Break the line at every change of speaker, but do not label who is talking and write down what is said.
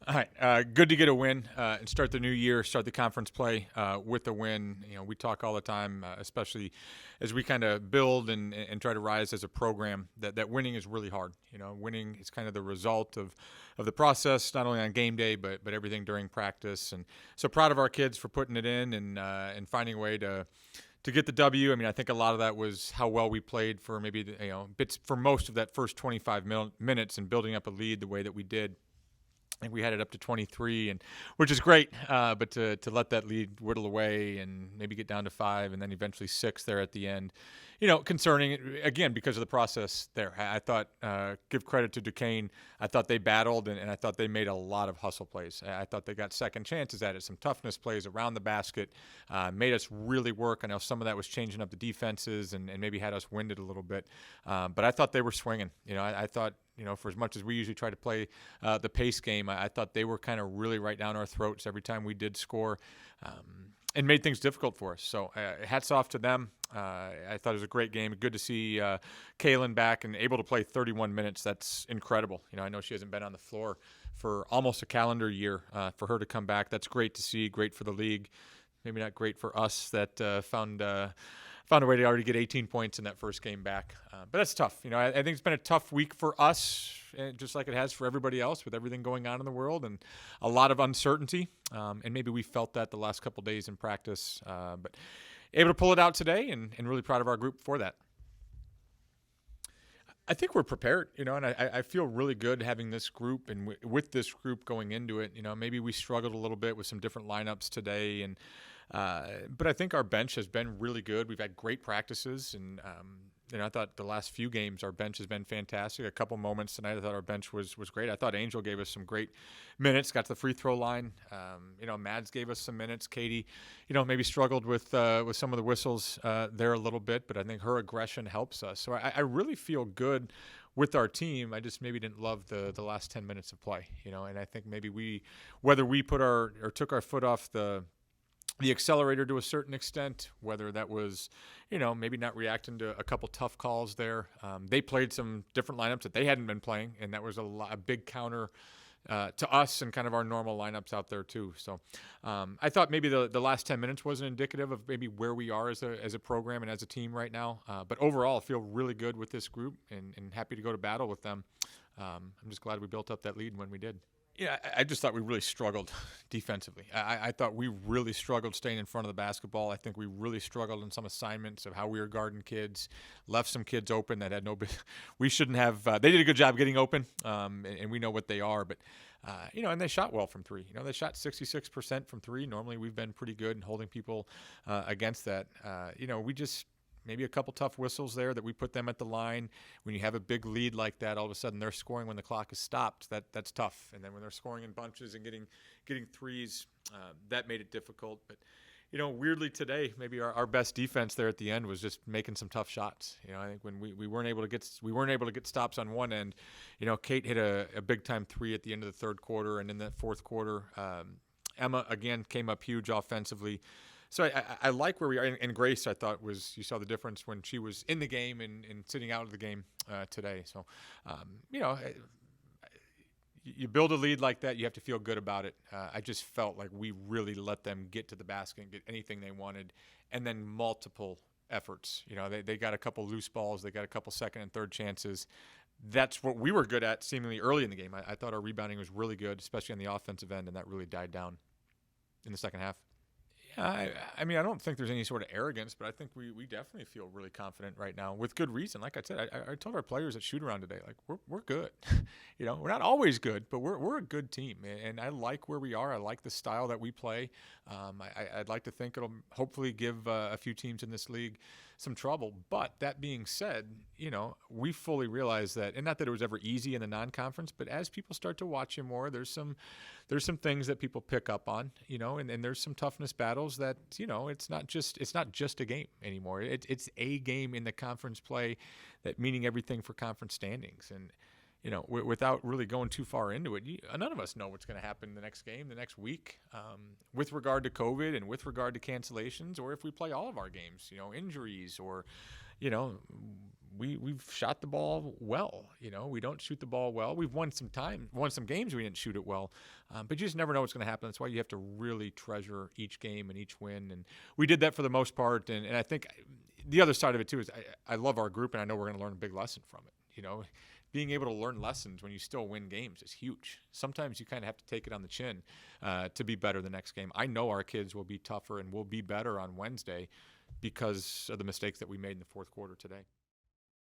All right, good to get a win and start the new year, start the conference play with a win. We talk all the time, especially as we kind of build and try to rise as a program, that winning is really hard. Winning is kind of the result of the process, not only on game day, but everything during practice. And so proud of our kids for putting it in and finding a way to get the W. I mean, I think a lot of that was how well we played for maybe bits for most of that first 25 minutes and building up a lead the way that we did. I think we had it up to 23, which is great. But to let that lead whittle away and maybe get down to 5 and then eventually 6 there at the end, concerning, again, because of the process there. I thought, give credit to Duquesne, I thought they battled and I thought they made a lot of hustle plays. I thought they got second chances at it, some toughness plays around the basket, made us really work. I know some of that was changing up the defenses and maybe had us winded a little bit. But I thought they were swinging. I thought, for as much as we usually try to play the pace game, I thought they were kind of really right down our throats every time we did score and made things difficult for us. So hats off to them. I thought it was a great game. Good to see Kaylin back and able to play 31 minutes. That's incredible. I know she hasn't been on the floor for almost a calendar year. For her to come back, that's great to see, great for the league. Maybe not great for us that found a way to already get 18 points in that first game back. But that's tough. I think it's been a tough week for us, just like it has for everybody else with everything going on in the world and a lot of uncertainty. And maybe we felt that the last couple days in practice. But able to pull it out today and really proud of our group for that. I think we're prepared, and I feel really good having this group and with this group going into it. Maybe we struggled a little bit with some different lineups today, but I think our bench has been really good. We've had great practices, and I thought the last few games our bench has been fantastic. A couple moments tonight I thought our bench was great. I thought Angel gave us some great minutes, got to the free throw line. Mads gave us some minutes. Katie, maybe struggled with some of the whistles there a little bit, but I think her aggression helps us. So I really feel good with our team. I just maybe didn't love the last 10 minutes of play, and I think maybe whether we took our foot off the accelerator to a certain extent, whether that was, maybe not reacting to a couple tough calls there. They played some different lineups that they hadn't been playing, and that was a big counter to us and kind of our normal lineups out there too. So I thought maybe the last 10 minutes wasn't indicative of maybe where we are as a program and as a team right now. But overall, I feel really good with this group and happy to go to battle with them. I'm just glad we built up that lead when we did. Yeah, I just thought we really struggled defensively. I thought we really struggled staying in front of the basketball. I think we really struggled in some assignments of how we were guarding kids, left some kids open that had no – we shouldn't have they did a good job getting open, and we know what they are. But, and they shot well from three. They shot 66% from three. Normally we've been pretty good in holding people against that. We just – maybe a couple tough whistles there that we put them at the line. When you have a big lead like that, all of a sudden they're scoring when the clock is stopped. That's tough. And then when they're scoring in bunches and getting threes, that made it difficult. But weirdly today, maybe our best defense there at the end was just making some tough shots. I think when we weren't able to get stops on one end. Kate hit a big time three at the end of the third quarter, and in that fourth quarter, Emma again came up huge offensively. So I like where we are. And Grace, I thought, you saw the difference when she was in the game and sitting out of the game today. So, you build a lead like that, you have to feel good about it. I just felt like we really let them get to the basket and get anything they wanted, and then multiple efforts. They got a couple loose balls. They got a couple second and third chances. That's what we were good at seemingly early in the game. I thought our rebounding was really good, especially on the offensive end, and that really died down in the second half. I mean, I don't think there's any sort of arrogance, but I think we definitely feel really confident right now with good reason. Like I said, I told our players at shoot around today, like we're good. We're not always good, but we're a good team, and I like where we are. I like the style that we play. I'd like to think it'll hopefully give a few teams in this league some trouble. But that being said, we fully realize that, and not that it was ever easy in the non-conference, but as people start to watch you more, there's some things that people pick up on, and there's some toughness battles that, it's not just a game anymore. It's a game in the conference play, that meaning everything for conference standings. And, without really going too far into it, none of us know what's going to happen the next game, the next week, with regard to COVID and with regard to cancellations, or if we play all of our games, injuries or, you know, we've shot the ball well. You know, we don't shoot the ball well. We've won some games we didn't shoot it well, but you just never know what's going to happen. That's why you have to really treasure each game and each win. And we did that for the most part. And I think the other side of it too is I love our group, and I know we're going to learn a big lesson from it. You know, being able to learn lessons when you still win games is huge. Sometimes you kind of have to take it on the chin to be better the next game. I know our kids will be tougher and will be better on Wednesday because of the mistakes that we made in the fourth quarter today.